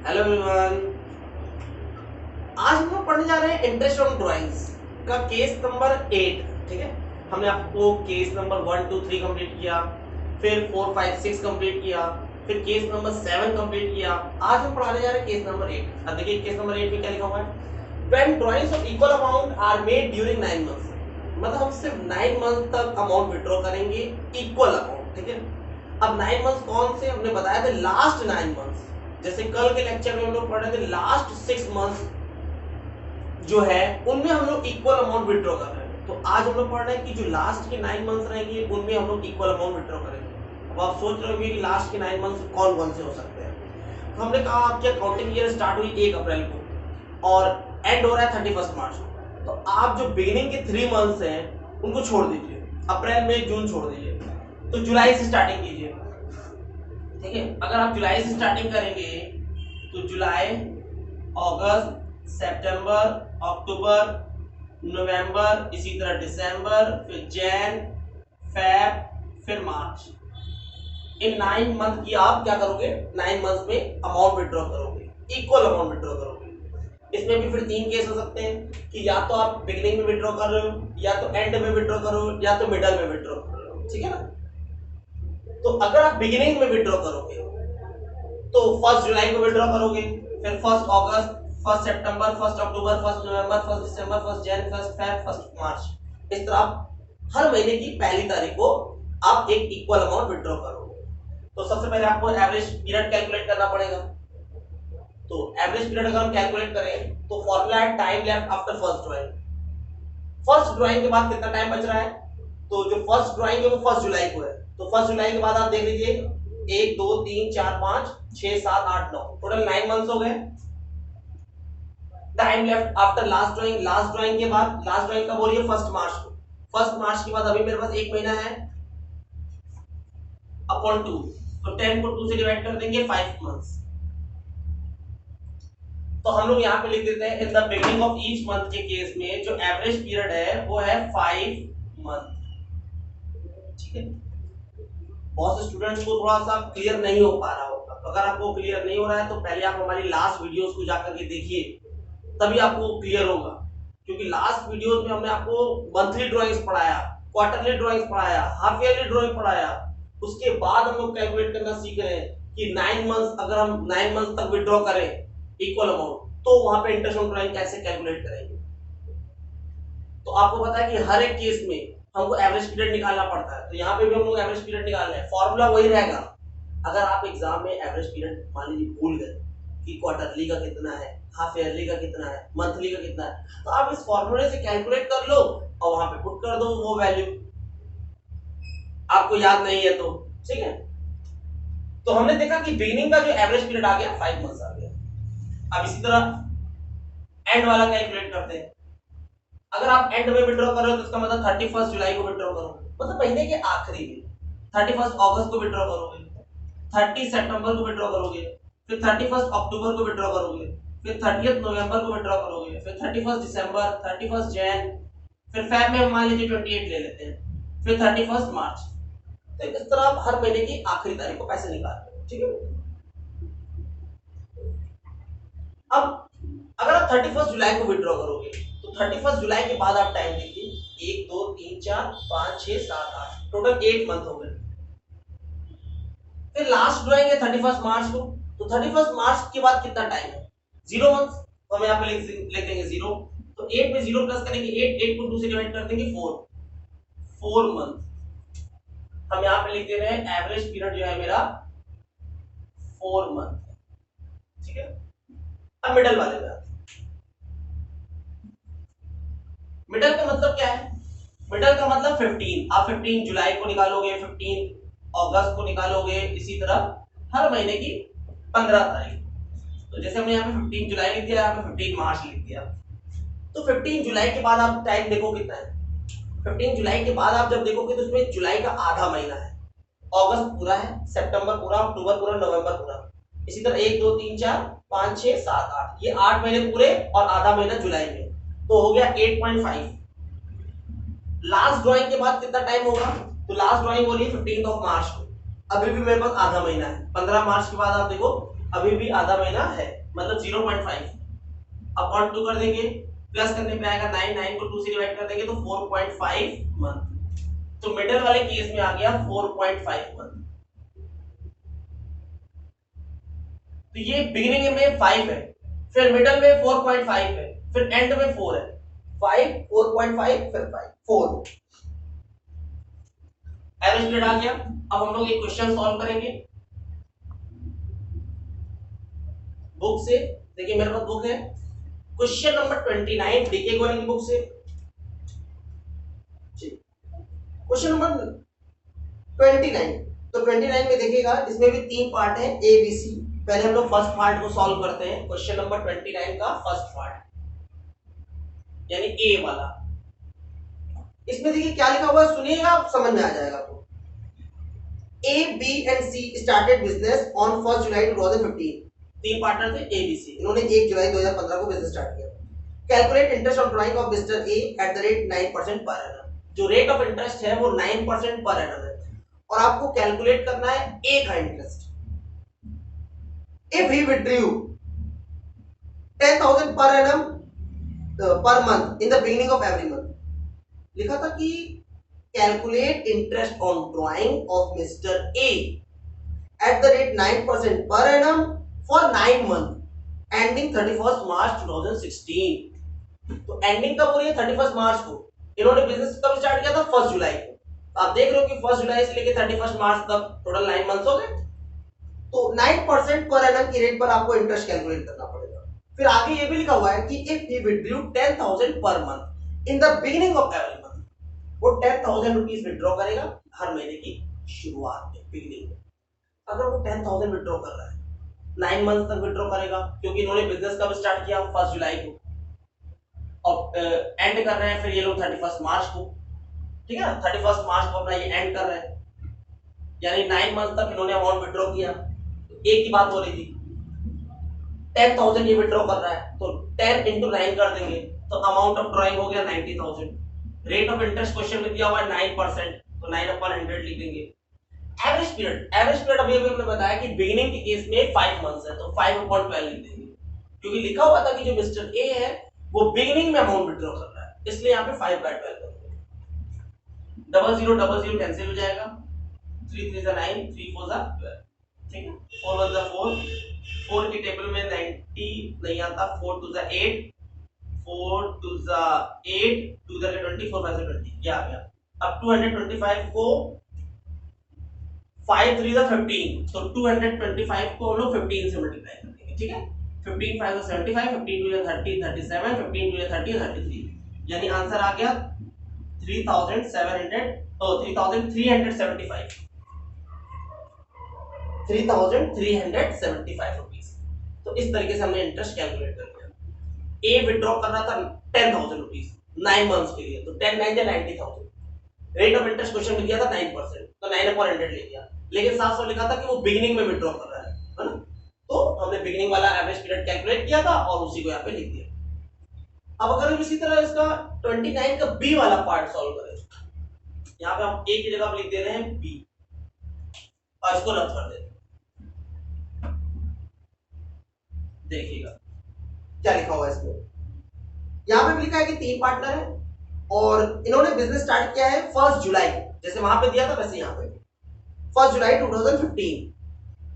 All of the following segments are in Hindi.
Hello everyone. आज हम लोग पढ़ने जा रहे हैं इंटरेस्ट ऑन ड्राइंग्स का केस नंबर 8। ठीक है, हमने आपको केस नंबर 1 2 3 कंप्लीट किया, फिर 4 5 6 कंप्लीट किया, फिर केस नंबर 7 कंप्लीट किया। आज हम पढ़ाने जा रहे हैं केस नंबर 8। अब देखिए केस नंबर 8 में क्या लिखा हुआ है, when drawings of equal amount are made during 9 months. मतलब हम सिर्फ 9 मंथ तक अमाउंट विड्रॉ करेंगे, इक्वल अमाउंट। ठीक है, अब 9 मंथ्स कौन से हमने बताया थे, लास्ट 9 मंथ्स। जैसे कल के लेक्चर में हम लोग पढ़ रहे थे लास्ट 6 मंथ्स जो है उनमें हम लोग इक्वल अमाउंट विड्रॉ कर रहे हैं। तो आज हम लोग पढ़ रहे हैं कि जो लास्ट के 9 मंथ्स रहेंगे उनमें हम लोग इक्वल अमाउंट विड्रॉ करेंगे। अब आप सोच रहे होंगे कि लास्ट के 9 मंथ्स कौन कौन से हो सकते हैं। तो हमने कहा आपकी अकाउंटिंग ईयर स्टार्ट हुई 1 अप्रैल को और एंड हो रहा है 31 मार्च को। तो आप जो बिगिनिंग के 3 मंथ्स हैं उनको छोड़ दीजिए, अप्रैल मई जून छोड़ दीजिए, तो जुलाई से स्टार्टिंग कीजिए। ठीक है, अगर आप जुलाई से स्टार्टिंग करेंगे तो जुलाई, अगस्त, सितंबर, अक्टूबर, नवंबर, इसी तरह दिसंबर, फिर जैन, फेब, फिर मार्च। इन 9 मंथ की आप क्या करोगे, 9 मंथ में अमाउंट विड्रॉ करोगे, इक्वल अमाउंट विड्रॉ करोगे। इसमें भी फिर 3 केस हो सकते हैं कि या तो आप बिगिनिंग में विड्रॉ कर रहे हो, या तो एंड में विड्रॉ कर रहे हो, या तो मिडल में विड्रॉ कर रहे हो। ठीक है ना। तो अगर आप बिगिनिंग में विड्रॉ करोगे तो 1 जुलाई को विड्रॉ करोगे, फिर 1 अगस्त, 1 सितंबर, 1 अक्टूबर, 1 नवंबर, 1 दिसंबर, 1 जनवरी, 1 फरवरी, 1 मार्च। इस तरह आप हर महीने की पहली तारीख को आप एक इक्वल अमाउंट विड्रॉ करोगे। तो सबसे पहले आपको एवरेज पीरियड कैलकुलेट करना पड़ेगा। तो एवरेज पीरियड अगर हम कैलकुलेट करें तो फॉर्मूला है time left after first drawing. First drawing के बाद कितना टाइम बच रहा है, तो जो फर्स्ट ड्राइंग है वो 1 जुलाई को है। तो 1 जुलाई के बाद आप देख लीजिए 1 2 3 4 5 6 7 8 9, टोटल 9 मंथ्स हो गए। Time left after last drawing, last drawing के बाद, लास्ट ड्राइंग कब हो रही है, 1 मार्च को। 1 मार्च के बाद अभी मेरे पास 1 महीना है अपॉन 2, तो 10 को 2 से डिवाइड कर देंगे, 5 मंथ्स। तो हम लोग यहाँ पे लिख देते हैं in the beginning of each month के केस में जो एवरेज पीरियड है वो है 5 मंथ। ठीक है, बहुत से स्टूडेंट्स को थोड़ा सा क्लियर नहीं हो पा रहा होगा, तो अगर आपको क्लियर नहीं हो रहा है तो पहले आप हमारी लास्ट वीडियोस को जाकर के देखिए, तभी आपको क्लियर होगा। क्योंकि लास्ट वीडियोस में हमने आपको मंथली ड्राइंग्स पढ़ाया, क्वार्टरली ड्राइंग्स पढ़ाया, हाफ ईयरली ड्राइंग पढ़ाया। उसके बाद हम लोग कैलकुलेट करना सीख रहे हैं कि 9 मंथ्स, अगर हम 9 मंथ्स तक विड्रॉ करें इक्वल अमाउंट, तो वहां पे इंटरेस्ट ऑन ड्राइंग कैसे कैलकुलेट करेंगे। तो आपको पता है कि हर एक केस में हमको एवरेज पीरियड निकालना पड़ता है, तो यहाँ पे भी हम लोग एवरेज पीरियड निकाल रहे हैं, फॉर्मूला वही रहेगा। अगर आप एग्जाम में एवरेज पीरियड मान लीजिए भूल गए कि क्वार्टरली का कितना है, हाफ ईयरली का कितना है, मंथली का कितना है, तो आप इस फॉर्मूले से कैलकुलेट कर लो और वहां पे पुट कर दो वो वैल्यू, आपको याद नहीं है तो। ठीक है, तो हमने देखा कि बिगिनिंग का जो एवरेज पीरियड आ गया 5 मंथ्स आ गया। अब इसी तरह एंड वाला कैलकुलेट करते हैं। अगर आप एंड में विड्रॉ कर रहे हो तो इसका मतलब 31 जुलाई को विड्रॉ करोगे, मतलब महीने के आखिरी में। 31 अगस्त को विड्रॉ करोगे, 30 सितंबर को विड्रॉ करोगे, फिर 31 अक्टूबर को विड्रॉ करोगे, फिर 30 नवंबर को विड्रॉ करोगे, फिर 31 दिसंबर, 31 जैन, फिर फेब में मान लीजिए 28 ले लेते हैं, फिर 31 मार्च। तो इस तरह आप हर महीने की आखिरी तारीख को पैसे निकालते हो। ठीक है, अब अगर आप 31 जुलाई को विड्रॉ करोगे तो 31 जुलाई के बाद आप टाइम देखिए, 1 2 3 4 5 6 7 8, टोटल 8 मंथ हो गए। फिर लास्ट ड्राइंग है 31 मार्च को, तो 31 मार्च के बाद कितना टाइम है, 0 मंथ। तो हम यहाँ पे लिख देंगे 0, तो 8 में 0 प्लस करेंगे 8 को 2 से डिवाइड कर देंगे 4 मंथ। हम यहाँ पे लिख दे रहे हैं एवरेज पीरियड जो है मेरा 4 मंथ। ठीक है, अब मिडल वाले में मिडल का मतलब क्या है, मिडल का मतलब 15। आप 15 जुलाई को निकालोगे, 15 अगस्त को निकालोगे, इसी तरह हर महीने की 15 तारीख। तो जैसे हमने यहाँ पे 15 जुलाई लिख दिया, यहाँ पे 15 मार्च लिख दिया। तो 15 जुलाई के बाद आप टाइम देखो कितना है, 15 जुलाई के बाद आप जब देखोगे तो उसमें जुलाई का आधा महीना है, अगस्त पूरा है, सितंबर पूरा, अक्टूबर पूरा, नवंबर पूरा, इसी तरह 1 2 3 4 5 6 7 8, ये 8 महीने पूरे और आधा महीना जुलाई में, तो हो गया 8.5। लास्ट ड्राइंग के बाद कितना टाइम होगा, तो लास्ट ड्राइंग हो रही है 15 मार्च को, अभी भी मेरे पास आधा महीना है। 15 मार्च के बाद आप देखो अभी भी आधा महीना है, मतलब 0.5 अपॉन 2 कर देंगे, प्लस करने पे आएगा 9, 9 को 2 से डिवाइड कर देंगे तो 4.5 मंथ। तो मिडिल वाले केस में आ गया 4.5 मंथ। तो ये बिगिनिंग में 5 है, फिर मिडिल में 4.5 है, फिर एंड में 4 है। 5 4.5 फिर 5 4 एवरेज पीरियड आ गया। अब हम लोग एक क्वेश्चन सॉल्व करेंगे बुक से। देखिए मेरे पास बुक है, क्वेश्चन नंबर 29 डीके गोयल की बुक से। क्वेश्चन नंबर 29, तो 29 में देखिएगा इसमें भी 3 पार्ट है ए बी सी। पहले हम लोग फर्स्ट पार्ट को सॉल्व करते हैं, क्वेश्चन नंबर 29 का फर्स्ट पार्ट यानी ए वाला। इसमें देखिए क्या लिखा हुआ है, सुनिएगा समझ में आ जाएगा आपको। A, B and C started business on 1st July 2015। 3 partner थे A, B, C, इन्होंने 1 जुलाई 2015 को बिजनेस स्टार्ट किया। Calculate interest on drawing of mister A eight the rate 9% per annum. जो रेट ऑफ इंटरेस्ट है वो 9% पर एनम है और आपको कैलकुलेट करना है A का interest. If he withdrew 10,000 per annum per month in the beginning of every month, लिखा था कि calculate interest on drawing of mister A at the rate 9% per annum for 9 months ending 31st March 2016। तो एंडिंग कब हो रही है 31st मार्च को। इन्होंने बिजनेस कब स्टार्ट किया था 1 जुलाई को। आप देख रहे हो कि 1 जुलाई से लेकर 31 मार्च तक टोटल 9 मंथ्स हो गए। तो 9% पर एनम की रेट पर आपको इंटरेस्ट कैलकुलेट करना पड़ेगा। फिर आगे ये भी लिखा हुआ है कि if he withdrew 10,000 per month in the beginning of every month, वो 10,000 रुपीस विथड्रॉ करेगा हर महीने की शुरुआत में, बिगिनिंग में। अगर वो 10,000 विथड्रॉ कर रहा है 9 मंथ तक विथड्रॉ करेगा, क्योंकि इन्होंने बिजनेस कब स्टार्ट किया 1 जुलाई को और एंड कर रहे हैं फिर ये लोग 31 मार्च को। ठीक है ना, 31 मार्च को अपना ये एंड कर रहे हैं, यानी 9 मंथ तक इन्होंने अमाउंट विथड्रॉ किया। तो एक ही बात हो रही थी 10,000 ये विथड्रॉ कर रहा है तो 10 into 9 कर देंगे तो अमाउंट ऑफ ड्राइंग हो गया 90,000। रेट ऑफ इंटरेस्ट क्वेश्चन में दिया हुआ है 9%, तो 9/100 लिख देंगे। एवरेज पीरियड अभी हमने बताया कि बिगिनिंग के केस में 5 मंथ्स है तो 5/12 लिख देंगे, क्योंकि लिखा हुआ था कि जो मिस्टर ए है वो बिगिनिंग में अमाउंट विथड्रॉ कर रहा है, इसलिए यहाँ पे 5/12 करेंगे। 0000 कैंसिल हो जाएगा, 3 3 9, 3 4 12, ठीक है। 4 1 4, 4 की टेबल में 90 नहीं आता, 4 2 8, 4 2 8, 2 20, 4 5 20, क्या आ गया। अब 225 को 5 3 15, तो 225 को हम लोग 15 से मल्टीप्लाई कर देंगे, ठीक है। 15 5 75, 15 2 30 37, 15 2 30 33, यानी आंसर आ गया 3,700 3,375 3,375 रुपीस। तो इस तरीके से हमने इंटरेस्ट कैलकुलेट कर दिया। ए विथड्रॉ कर रहा था 10,000 रुपीस 9 मंथ्स के लिए, तो 10 9 90,000। रेट ऑफ इंटरेस्ट क्वेश्चन में दिया था 9%, तो 9/100 ले लिया, लेकिन साफ साफ लिखा था कि वो बिगिनिंग में विथड्रॉ कर रहा है ना। तो हमने बिगिनिंग वाला एवरेज पीरियड कैलकुलेट किया था और उसी को यहाँ पे लिख दिया। अब अगर हम इसी तरह इसका 29 का बी वाला पार्ट सॉल्व करें, यहाँ पे हम ए की जगह लिख दे रहे हैं बी और इसको रद्द कर देते हैं। देखिएगा क्या लिखा हुआ है इसमें। यहाँ पे लिखा है कि 3 पार्टनर है और इन्होंने बिजनेस स्टार्ट किया है 1 जुलाई, जैसे वहां पे दिया था वैसे यहाँ पे 1 जुलाई 2015।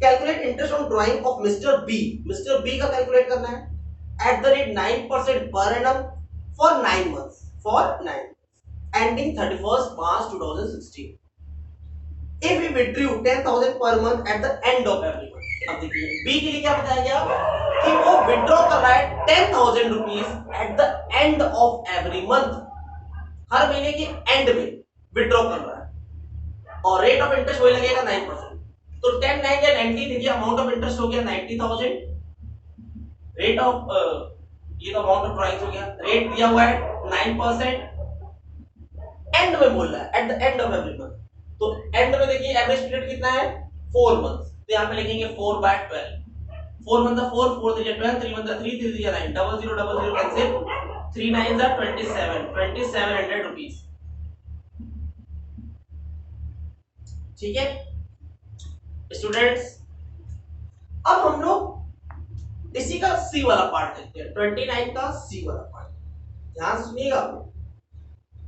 Calculate interest on drawing of mister B. Mister B का कैलकुलेट करना है at the rate 9% per annum for 9 months, for 9 ending 31 March 2016। If we withdrew 10,000 per month at the end of every month। अब देखिए बी के लिए क्या बताया गया कि वो विड्रॉ कर रहा है 10,000 rupees at the end of every month, हर महीने के एंड में विड्रॉ कर रहा है और रेट ऑफ इंटरेस्ट वही लगेगा 9%। तो 10 9 या 90, देखिए अमाउंट ऑफ इंटरेस्ट हो गया 90,000, रेट ऑफ ये तो अमाउंट ऑफ ड्राइंग्स हो गया, रेट दिया हुआ है 9%, एंड में बोल रहा है at the end of every month. तो एंड में देखिए एवरेज पीरियड कितना है 4 मंथ्स, तो यहाँ पे लिखेंगे 4/12। 4 मंथ 4 4 3 12, 3 मंथ 3 3 9, 0000 कैंसिल, 3 9 27 2700 रुपीस, ठीक है स्टूडेंट्स। अब हम लोग इसी का सी वाला पार्ट देखते हैं, 29 का सी वाला पार्ट। ध्यान सुनिएगा।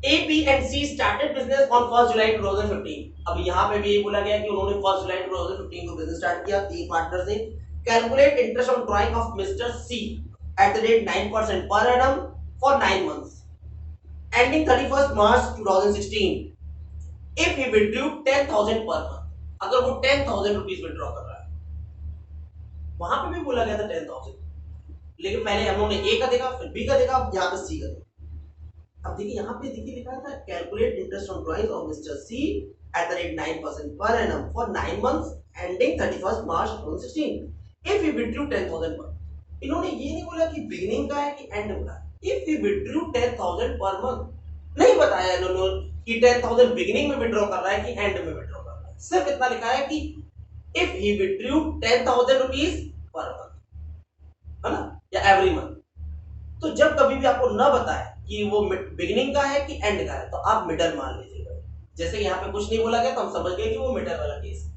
A, B and C started business on 1st July 2015। अब यहाँ पे भी ये बोला गया कि उन्होंने 1st जुलाई 2015 को बिजनेस स्टार्ट किया 3 पार्टनर से। Calculate interest on drawing of mister C at the rate 9% per annum for 9 months ending 31st March 2016 if he withdrew 10,000 per month। अगर वो 10,000 रुपीज विड्रॉ कर रहा है, वहां पे भी बोला गया था 10,000, लेकिन पहले हम लोगों ने ए का देखा, फिर बी का देखा, यहाँ पे सी का देखा। अब देखिए यहाँ पे देखिए लिखा था calculate interest on drawing of mister C at the rate 9% per annum for 9 months ending 31st March 2016 if he withdrew 10,000 पर। इन्होंने ये नहीं बोला कि बिगिनिंग का है कि एंड का है। If he withdrew 10,000 per month नहीं बताया इन्होंने कि 10,000 बिगिनिंग में विथड्रॉ कर रहा है कि एंड में विथड्रॉ कर रहा है। सिर्फ इतना लिखा है कि if he withdrew 10,000 rupees per month, है ना, या एवरी मंथ। तो जब कभी भी आपको न बताए कि वो बिगिनिंग का है कि एंड का है, तो आप मिडल मान लीजिएगा। जैसे यहाँ पे कुछ नहीं बोला गया तो हम समझ गए कि वो मिडल वाला केस है।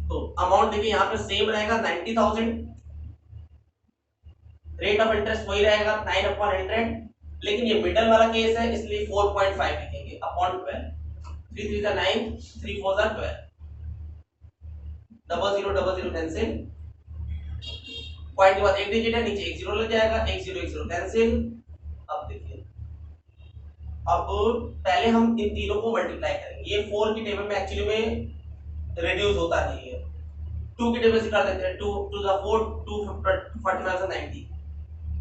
तो अमाउंट देखिए यहाँ पे सेम रहेगा 90,000, रेट ऑफ इंटरेस्ट वही रहेगा 9/100, लेकिन ये मिडल वाला केस है इसलिए 4.5 लिखेंगे अपॉन 12। 3 3 जा 9, 3 4 जा 12, 0000 कैंसिल, पॉइंट के बाद एक डिजिट है, नीचे एक जीरो लग जाएगा, एक जीरो कैंसिल। अब देखिए, अब पहले हम इन तीनों को मल्टीप्लाई करेंगे। ये 4 की टेबल में एक्चुअली में रिड्यूस होता नहीं है, 2 की टेबल से कर देते हैं। 2 2 जा 4, 2 45 से 90।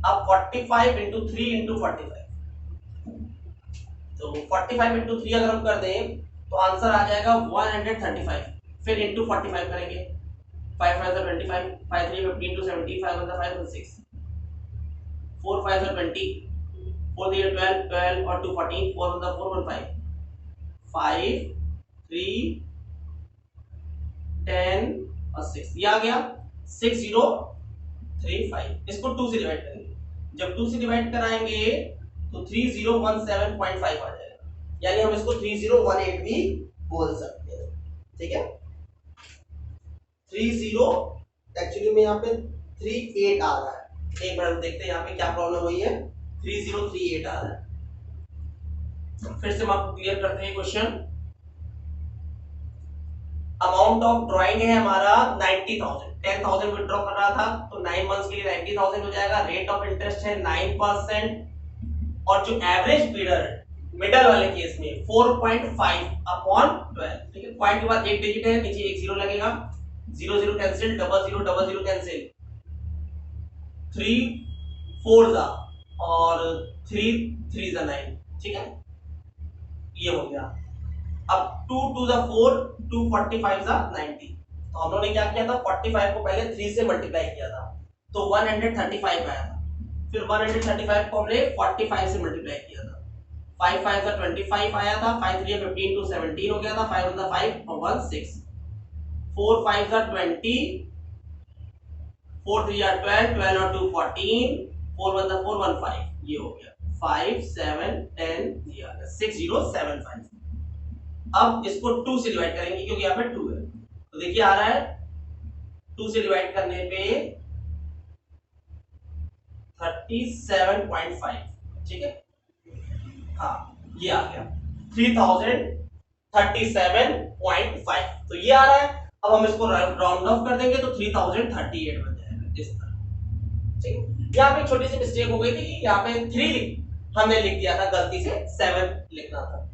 अब 45 into 3 into 45, तो 45 into 3 अगर हम कर दें तो आंसर आ जाएगा 135। फिर into 45 करेंगे, 5 5 are 25, 5 3 15 to 70, 5 1 5 1 6, 4 5 are 20, 4 3 12, 12 और 2 14, 4 1 4 1 5, 5 3 10 और 6, ये आ गया 6035। इसको 2 से डिवाइड करेंगे, जब 2 से डिवाइड कराएंगे तो 3017.5 आ जाएगा, यानी हम इसको 3018 भी बोल सकते हैं। ठीक है, 30 एक्चुअली में यहाँ पे 38 आ रहा है। एक बार देखते हैं यहाँ पे क्या प्रॉब्लम हुई है। 3038 आ रहा है। फिर से हम आपको क्लियर करते हैं क्वेश्चन। अमाउंट ऑफ ड्राइंग है हमारा 90,000, 10,000 विड्रॉ कर रहा था तो 9 मंथ्स के लिए 90,000 हो जाएगा। रेट ऑफ इंटरेस्ट है 9% और जो एवरेज पीरियड मिडल वाले केस में 4.5 अपॉन 12। ठीक है, पॉइंट के बाद एक डिजिट है, नीचे एक जीरो लगेगा, 0 कैंसिल, 00 कैंसिल, 3 4 जा और 3 3 जा 9। ठीक है, ये हो गया। अब 2 2 जा 4, 2 45 जा 90। तो हम लोगों ने क्या किया था, 45 को पहले 3 से मल्टीप्लाई किया था तो 135 आया था। फिर 135 को हमने 45 से मल्टीप्लाई किया था, 5 5 जा 25 आया था, 5 3 15 to 17 हो गया था, 5 1 5 और 1 6, 4 5 are 20, 4 3 are 12, 12 और 2 14, 4 1 4 1 5, ये हो गया 5 7 10, ये आ गया 6075। अब इसको 2 से डिवाइड करेंगे क्योंकि यहाँ पे 2 है, तो देखिए आ रहा है 2 से डिवाइड करने पे 37.5। ठीक है, हाँ ये आ गया 3037.5, तो ये आ रहा है। अब हम इसको राउंड ऑफ कर देंगे तो 3038 बन जाएगा इस तरह। ठीक है, यहाँ पे छोटी सी मिस्टेक हो गई थी कि यहाँ पे 3 हमने लिख दिया था, गलती से 7 लिखना था।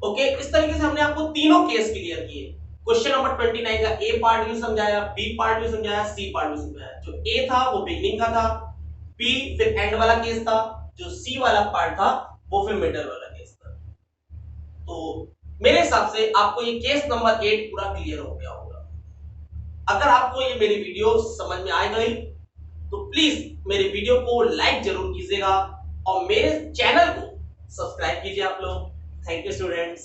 ओके, इस तरीके से हमने आपको तीनों केस क्लियर किए। क्वेश्चन नंबर 29 का ए पार्ट भी समझाया, बी पार्ट भी समझाया, सी पार्ट भी समझाया। जो ए था वो बिगनिंग का था, बी फिर एंड वाला केस था, जो सी वाला पार्ट था वो फिर मिडल वाला केस था। तो मेरे हिसाब से आपको ये केस नंबर 8 पूरा क्लियर हो गया होगा। अगर आपको ये मेरी वीडियो समझ में आ गई तो प्लीज मेरी वीडियो को लाइक जरूर कीजिएगा और मेरे चैनल को सब्सक्राइब कीजिए आप लोग। Thank you students.